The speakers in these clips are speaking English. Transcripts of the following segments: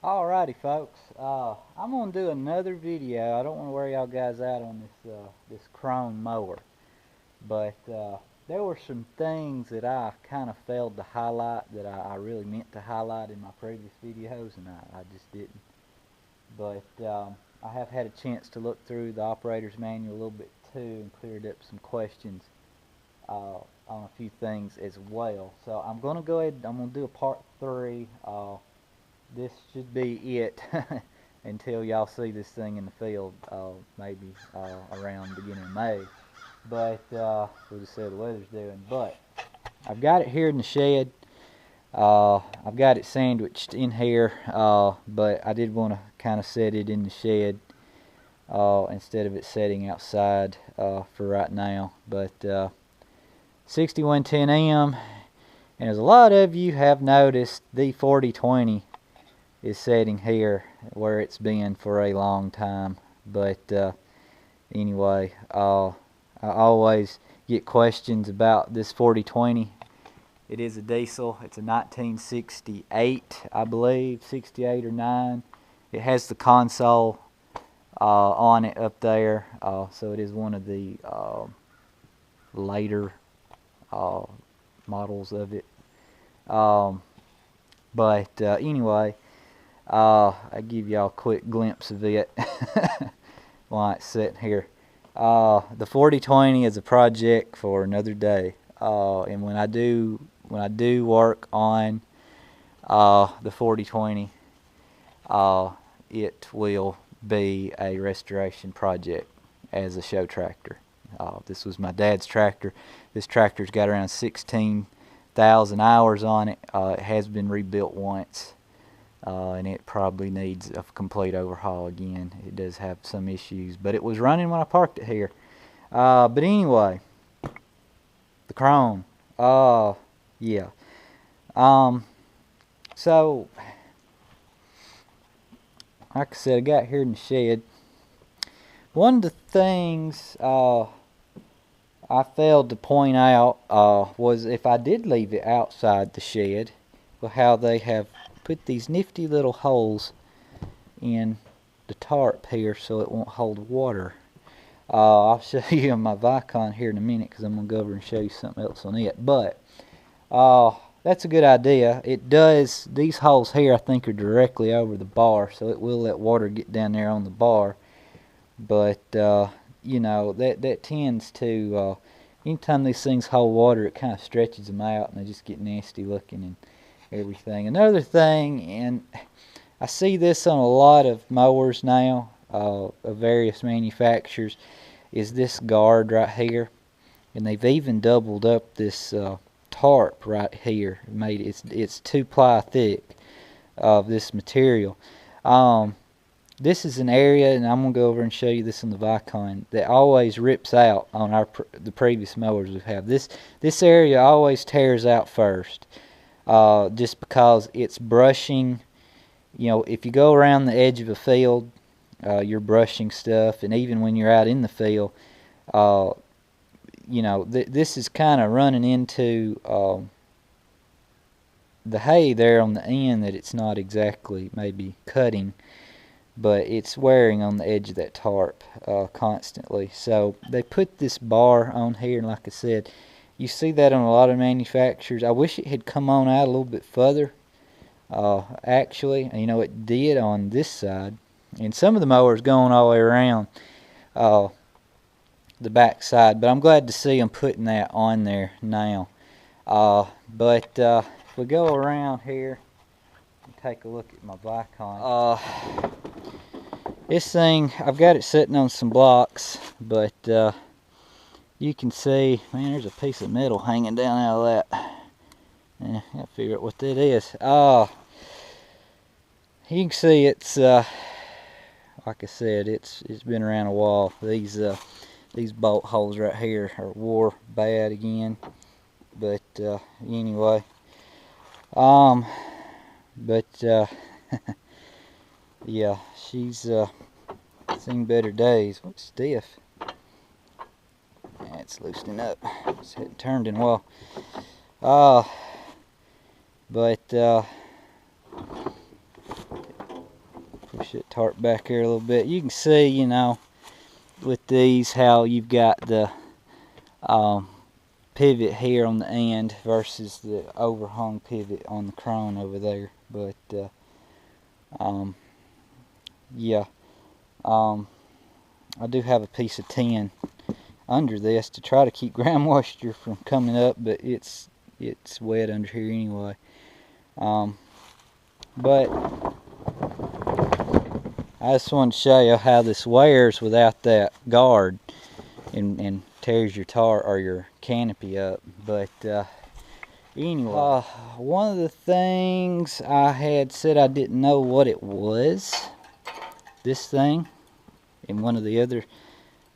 Alrighty, folks. I'm gonna do another video. I don't want to wear y'all guys out on this Krone mower, but there were some things that I kind of failed to highlight that I really meant to highlight in my previous videos, and I just didn't. But I have had a chance to look through the operator's manual a little bit too, and cleared up some questions on a few things as well. So I'm gonna go ahead. I'm gonna do a part 3. This should be it until y'all see this thing in the field, maybe around the beginning of May. But we'll just see how the weather's doing. But I've got it here in the shed. I've got it sandwiched in here, but I did want to kind of set it in the shed instead of it setting outside for right now. But 6110M, and as a lot of you have noticed, the 4020 is setting here where it's been for a long time. But anyway, I always get questions about this 4020. It is a diesel. It's a 1968, I believe, 68 or 9. It has the console on it up there, so it is one of the later models of it. But anyway, I give y'all a quick glimpse of it while it's sitting here. The 4020 is a project for another day, and when I do work on the 4020, it will be a restoration project as a show tractor. This was my dad's tractor. This tractor's got around 16,000 hours on it. It has been rebuilt once. And it probably needs a complete overhaul again. It does have some issues, but it was running when I parked it here. But anyway, the Krone. Yeah. So, like I said, I got here in the shed. One of the things I failed to point out was if I did leave it outside the shed, how they have put these nifty little holes in the tarp here so it won't hold water. I'll show you on my Vicon here in a minute because I'm going to go over and show you something else on it. But that's a good idea. It does, these holes here I think are directly over the bar, so it will let water get down there on the bar. But you know, that tends to, anytime these things hold water, it kind of stretches them out and they just get nasty looking and everything. Another thing, and I see this on a lot of mowers now of various manufacturers, is this guard right here, and they've even doubled up this tarp right here. It's 2-ply thick of this material. This is an area, and I'm gonna go over and show you this on the Vicon, that always rips out on the previous mowers we have. This area always tears out first. Just because it's brushing. You know, if you go around the edge of a field, you're brushing stuff, and even when you're out in the field, you know, this is kind of running into the hay there on the end that it's not exactly maybe cutting, but it's wearing on the edge of that tarp constantly. So they put this bar on here, and like I said, you see that on a lot of manufacturers. I wish it had come on out a little bit further. Actually, you know, it did on this side. And some of the mowers going all the way around the back side. But I'm glad to see them putting that on there now. But if we go around here and take a look at my Vicon. This thing, I've got it sitting on some blocks, but you can see, man, there's a piece of metal hanging down out of that. I gotta figure out what that is. You can see it's, like I said, it's been around a while. These bolt holes right here are wore bad again. But anyway, yeah, she's seen better days. What's stiff? It's loosening up. It's hadn't turned in a while. But Push that tarp back here a little bit. You can see, you know, with these how you've got the pivot here on the end versus the overhung pivot on the Krone over there. But yeah, I do have a piece of tin under this to try to keep ground moisture from coming up, but it's wet under here anyway. But I just wanted to show you how this wears without that guard and tears your tar or your canopy up. But anyway, one of the things I had said I didn't know what it was, this thing, in one of the other,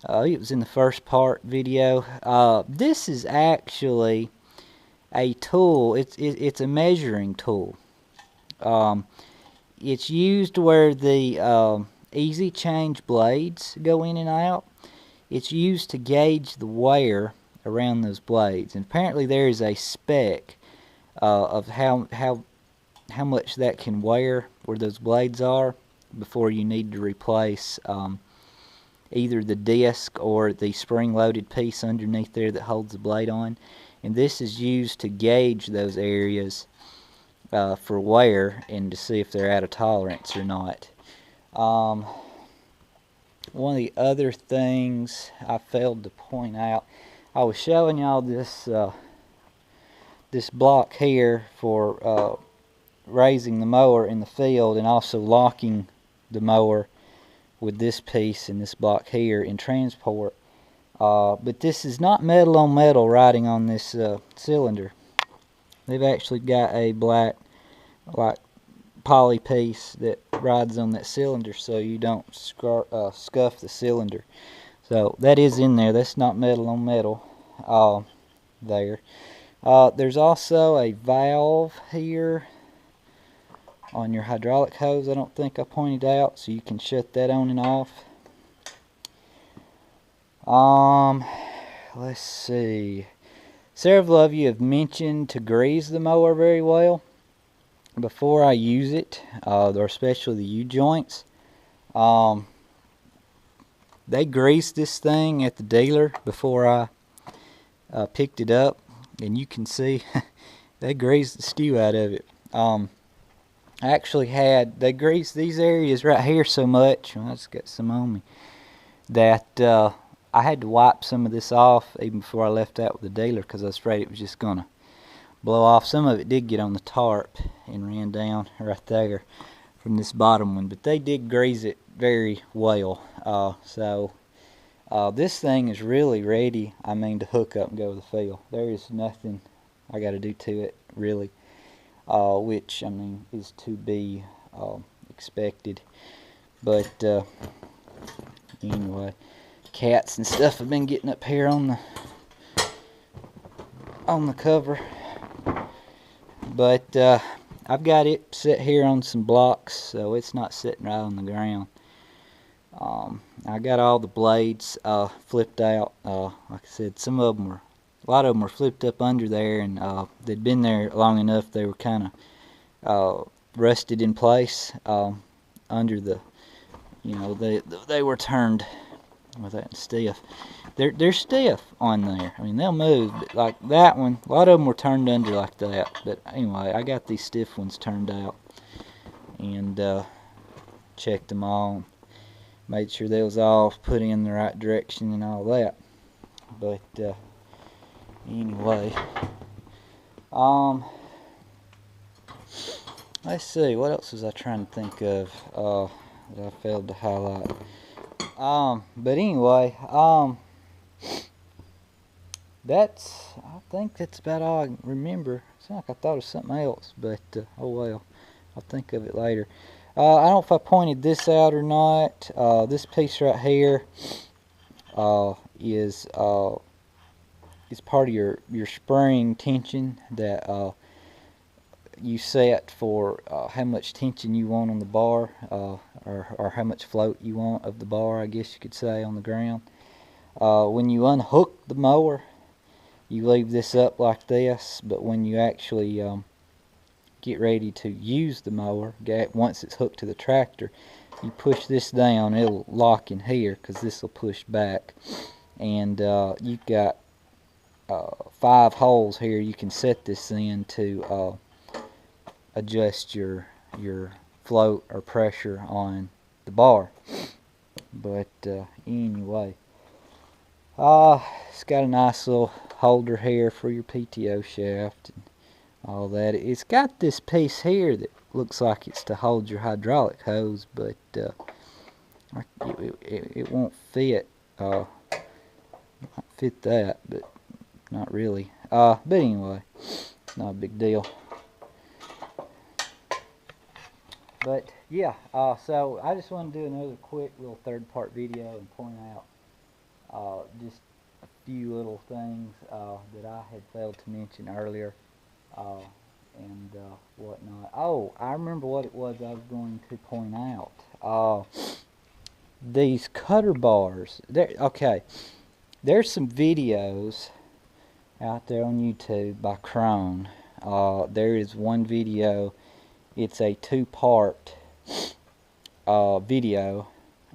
it was in the first part video. This is actually a tool. It's a measuring tool. It's used where the easy change blades go in and out. It's used to gauge the wear around those blades, and apparently there is a spec of how much that can wear where those blades are before you need to replace either the disc or the spring-loaded piece underneath there that holds the blade on. And this is used to gauge those areas for wear and to see if they're out of tolerance or not. One of the other things I failed to point out, I was showing y'all this this block here for raising the mower in the field, and also locking the mower with this piece and this block here in transport. But this is not metal on metal riding on this cylinder. They've actually got a black, like, poly piece that rides on that cylinder so you don't scuff the cylinder. So that is in there. That's not metal on metal there. There's also a valve here on your hydraulic hose. I don't think I pointed out, so you can shut that on and off. Let's see. Several of you have mentioned to grease the mower very well before I use it, or especially the U-joints. They greased this thing at the dealer before I picked it up, and you can see they greased the stew out of it. I actually they greased these areas right here so much, well, I just got some on me, that I had to wipe some of this off even before I left out with the dealer, because I was afraid it was just going to blow off. Some of it did get on the tarp and ran down right there from this bottom one, but they did grease it very well. So this thing is really ready, I mean, to hook up and go to the field. There is nothing I got to do to it, really, which, I mean, is to be expected. But anyway, cats and stuff have been getting up here on the cover. But I've got it set here on some blocks, so it's not sitting right on the ground. I got all the blades flipped out. Like I said, a lot of them were flipped up under there, and they'd been there long enough. They were kind of rusted in place under the, you know, they were turned with that stiff. They're stiff on there. I mean, they'll move, but like that one, a lot of them were turned under like that. But anyway, I got these stiff ones turned out and checked them all, made sure they was all put in the right direction and all that. But anyway, let's see, what else was I trying to think of that I failed to highlight. But anyway, I think that's about all I can remember. It's not like I thought of something else, but oh well, I'll think of it later. I don't know if I pointed this out or not. This piece right here is part of your spring tension that you set for how much tension you want on the bar, or how much float you want of the bar, I guess you could say, on the ground. When you unhook the mower, you leave this up like this, but when you actually get ready to use the mower, once it's hooked to the tractor, you push this down, it'll lock in here because this will push back. And you've got 5 holes here you can set this in to adjust your float or pressure on the bar. But anyway, it's got a nice little holder here for your PTO shaft and all that. It's got this piece here that looks like it's to hold your hydraulic hose, but it won't fit. Fit that, but not really. But anyway, it's not a big deal. But yeah, so I just want to do another quick little 3rd-part video and point out just a few little things that I had failed to mention earlier and whatnot. Oh, I remember what it was I was going to point out. These cutter bars. Okay, there's some videos out there on YouTube by Krone. There is one video. It's a 2-part video,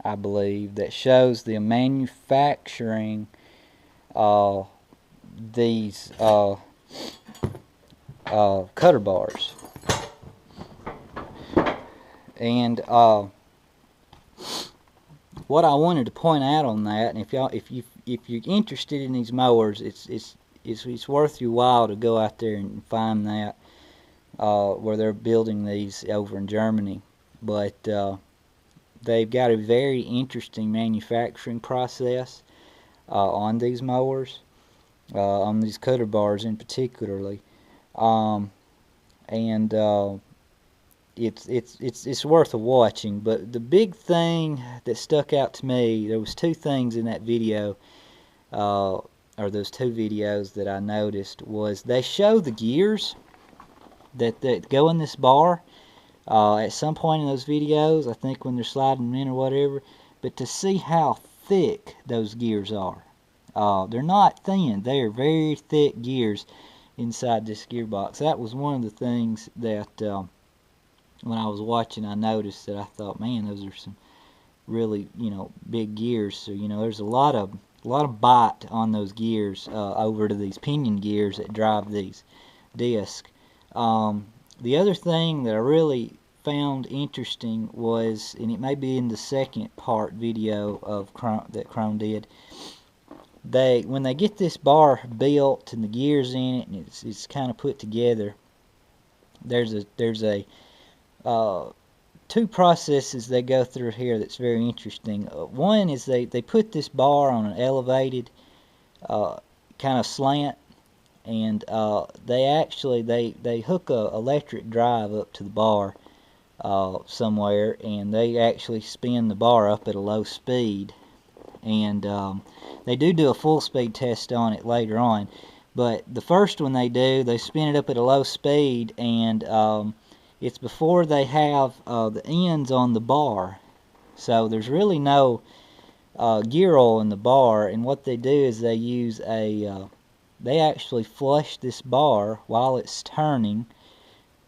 I believe, that shows the manufacturing these cutter bars. And what I wanted to point out on that, and if you're interested in these mowers, it's worth your while to go out there and find that. Where they're building these over in Germany, but they've got a very interesting manufacturing process on these mowers, on these cutter bars in particularly, and it's worth a watching. But the big thing that stuck out to me, there was 2 things in that video, or those 2 videos that I noticed, was they show the gears that go in this bar at some point in those videos, I think when they're sliding them in or whatever, but to see how thick those gears are. They're not thin, they are very thick gears inside this gearbox. That was one of the things that when I was watching I noticed, that I thought, man, those are some really, big gears. So, there's a lot of bite on those gears over to these pinion gears that drive these discs. The other thing that I really found interesting was, and it may be in the 2nd-part video of that Krone did, when they get this bar built and the gears in it and it's kind of put together, there's a 2 processes they go through here that's very interesting. One is they put this bar on an elevated kind of slant, and they hook a electric drive up to the bar somewhere, and they actually spin the bar up at a low speed, and they do a full speed test on it later on, but the first one they spin it up at a low speed, and it's before they have the ends on the bar, so there's really no gear oil in the bar. And what they do is they use they actually flush this bar while it's turning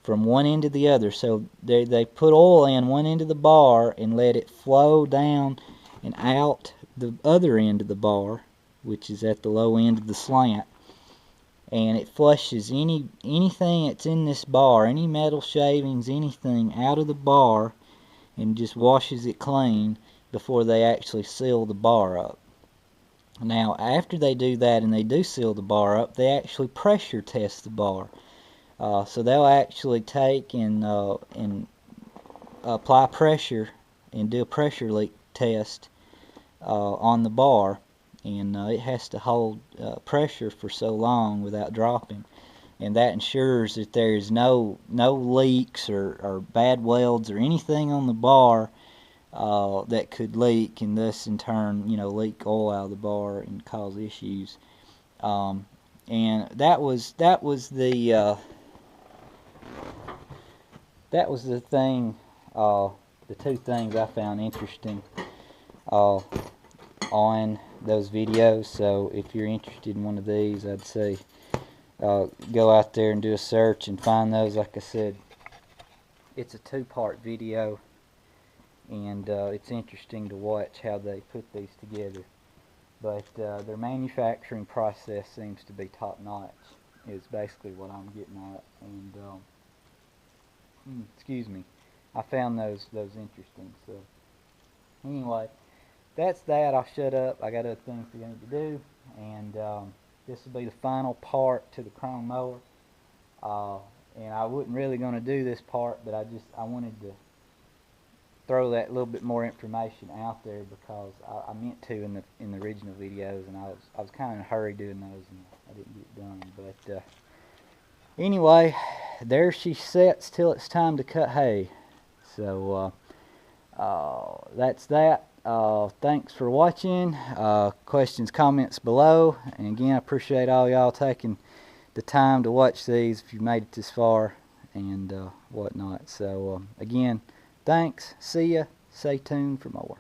from one end to the other. So they put oil in one end of the bar and let it flow down and out the other end of the bar, which is at the low end of the slant, and it flushes anything that's in this bar, any metal shavings, anything, out of the bar, and just washes it clean before they actually seal the bar up. Now, after they do that and they do seal the bar up, they actually pressure test the bar. So they'll actually take and apply pressure and do a pressure leak test on the bar, and it has to hold pressure for so long without dropping, and that ensures that there is no leaks or bad welds or anything on the bar that could leak, and thus in turn leak oil out of the bar and cause issues. And that was the thing, the 2 things I found interesting on those videos. So if you're interested in one of these, I'd say go out there and do a search and find those. Like I said, it's a two-part video, and it's interesting to watch how they put these together. But their manufacturing process seems to be top-notch, is basically what I'm getting at. And excuse me, I found those interesting. So anyway, that's that. I'll shut up. I got other things I need to do, and this will be the final part to the Krone mower. And I wasn't really going to do this part, but I wanted to throw that little bit more information out there because I meant to in the original videos, and I was kind of in a hurry doing those, and I didn't get it done. But anyway, there she sits till it's time to cut hay. So that's that. Thanks for watching. Questions, comments below, and again, I appreciate all y'all taking the time to watch these if you made it this far and whatnot. So again, thanks. See ya. Stay tuned for more.